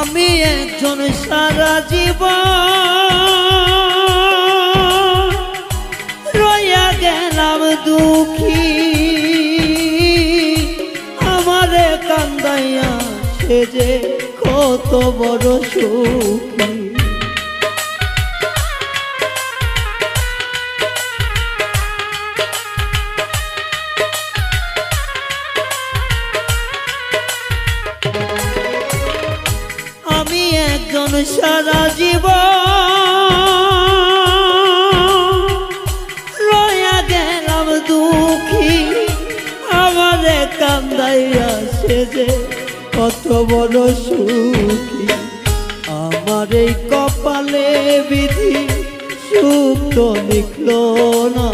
আমি একজন সারা জীবন রইয়া গেলাম দুঃখী, আমারে কান্দাইয়া সে যে কত বড় সুখী। আমি একজন সারা জীবন রইয়া গেলাম দুঃখী, আমারে কান্দাইয়া সে যে কত বড় সুখী। আমার এই কপালে বিধি সুখ তো লিখল না,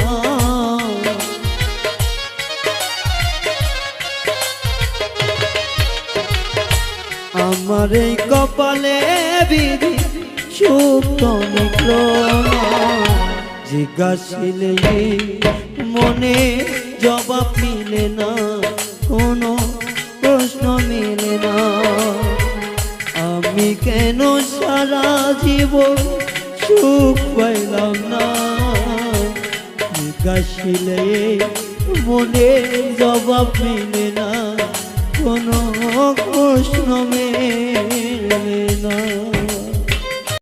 আমার এই কপালে বিধি সুখ তো লিখল না। জিজ্ঞাসিলে মনে জবাব মিলে না, কোনো প্রশ্ন মিলে না। আমি কেন সারা জীবন সুখ পাইলাম না, জিজ্ঞাসিলে মনে জবাব মিলে না, কোনো প্রশ্ন মেলে না।